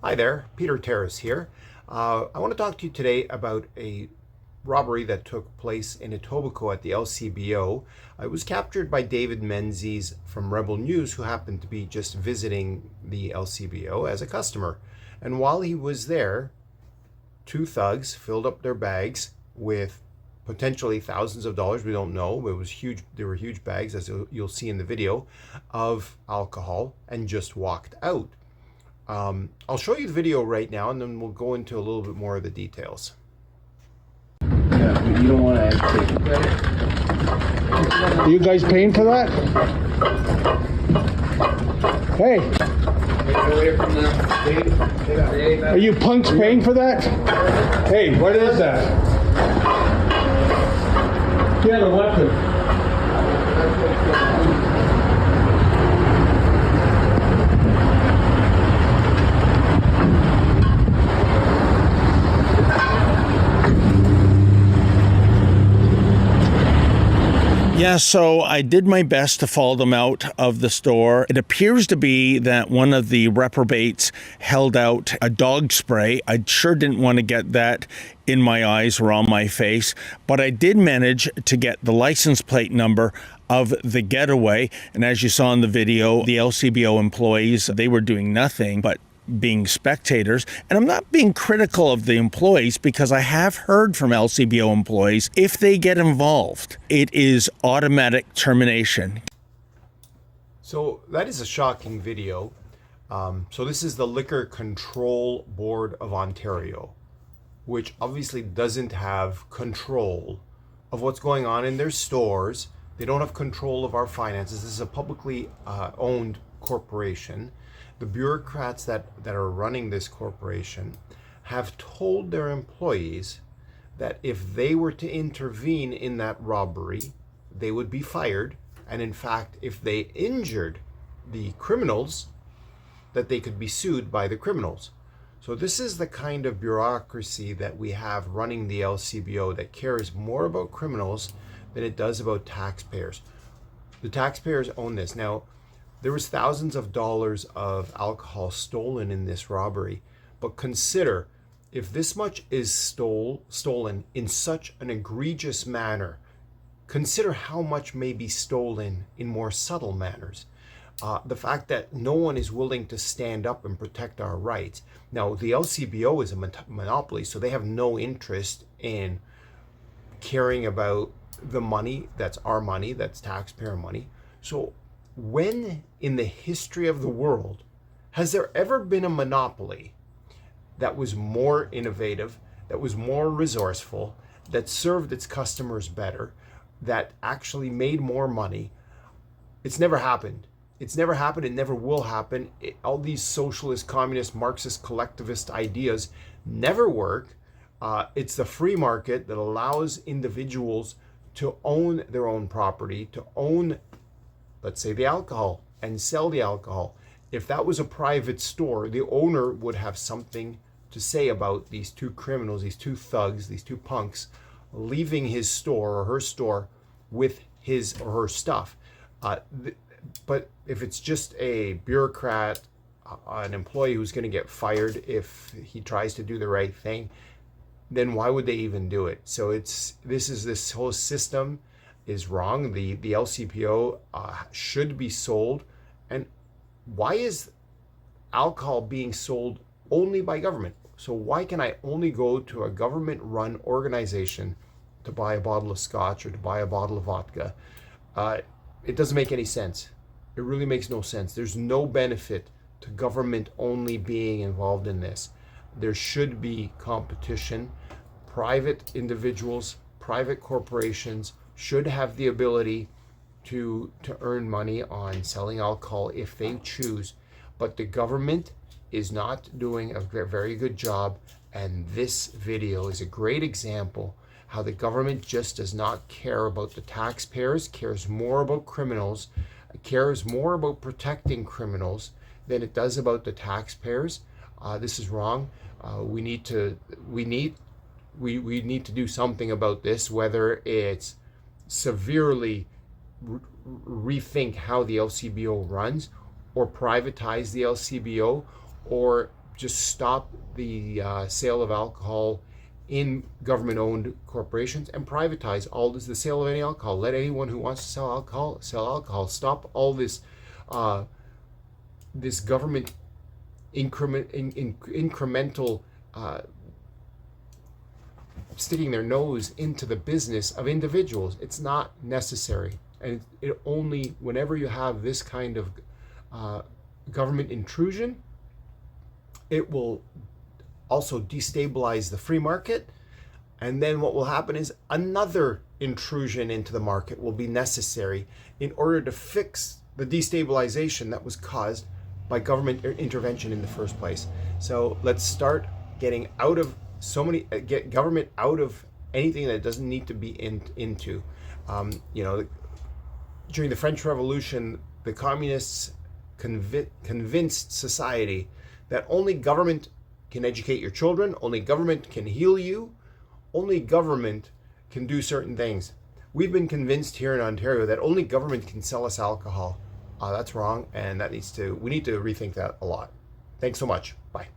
Hi there, Peter Terrace here. I want to talk to you today about a robbery that took place in Etobicoke at the LCBO. It was captured by David Menzies from Rebel News, who happened to be just visiting the LCBO as a customer. And while he was there, two thugs filled up their bags with potentially thousands of dollars. We don't know. It was huge. There were huge bags, as you'll see in the video, of alcohol, and just walked out. I'll show you the video right now, and then we'll go into a little bit more of the details. Yeah, but you don't want to take credit. Are you guys paying for that? Hey, Get away from them. are you punks paying for that? Hey, what is that? Get a weapon. Yeah, so I did my best to follow them out of the store. It appears to be that one of the reprobates held out a dog spray. I sure didn't want to get that in my eyes or on my face, but I did manage to get the license plate number of the getaway. And as you saw in the video, the LCBO employees, they were doing nothing but being spectators. And I'm not being critical of the employees, because I have heard from LCBO employees, if they get involved, it is automatic termination. So that is a shocking video. So this is the Liquor Control Board of Ontario, which obviously doesn't have control of what's going on in their stores. They don't have control of our finances. This is a publicly owned corporation. The bureaucrats that are running this corporation have told their employees that if they were to intervene in that robbery, they would be fired. And in fact, if they injured the criminals, that they could be sued by the criminals. So this is the kind of bureaucracy that we have running the LCBO, that cares more about criminals than it does about taxpayers. The taxpayers own this. Now, there was thousands of dollars of alcohol stolen in this robbery. But consider, if this much is stolen in such an egregious manner, consider how much may be stolen in more subtle manners. The fact that no one is willing to stand up and protect our rights. Now, the LCBO is a monopoly, so they have no interest in caring about the money that's our money, that's taxpayer money. So when in the history of the world has there ever been a monopoly that was more innovative, that was more resourceful, that served its customers better, that actually made more money? It's never happened. It's never happened. It never will happen. All these socialist, communist, Marxist, collectivist ideas never work. It's the free market that allows individuals to own their own property, to own, let's say, the alcohol, and sell the alcohol. If that was a private store, the owner would have something to say about these two criminals, these two thugs, these two punks, leaving his store or her store with his or her stuff. But if it's just a bureaucrat, an employee who's going to get fired if he tries to do the right thing, then why would they even do it? So this whole system is wrong. The LCBO should be sold. And why is alcohol being sold only by government? So why can I only go to a government-run organization to buy a bottle of scotch or to buy a bottle of vodka? It doesn't make any sense. It really makes no sense. There's no benefit to government only being involved in this. There should be competition. Private individuals, private corporations should have the ability to earn money on selling alcohol if they choose. But the government is not doing a very good job. And this video is a great example how the government just does not care about the taxpayers, cares more about criminals, cares more about protecting criminals than it does about the taxpayers. This is wrong. We need to do something about this, whether it's severely rethink how the LCBO runs, or privatize the LCBO, or just stop the sale of alcohol in government-owned corporations and privatize all this, the sale of any alcohol. Let anyone who wants to sell alcohol. Stop all this this government incremental sticking their nose into the business of individuals. It's not necessary, and it only, whenever you have this kind of government intrusion, it will also destabilize the free market. And then what will happen is another intrusion into the market will be necessary in order to fix the destabilization that was caused by government intervention in the first place. So let's start getting out of get government out of anything that it doesn't need to be into. During the French Revolution, the communists convinced society that only government can educate your children, only government can heal you, only government can do certain things. We've been convinced here in Ontario that only government can sell us alcohol. That's wrong, and we need to rethink that a lot. Thanks so much. Bye.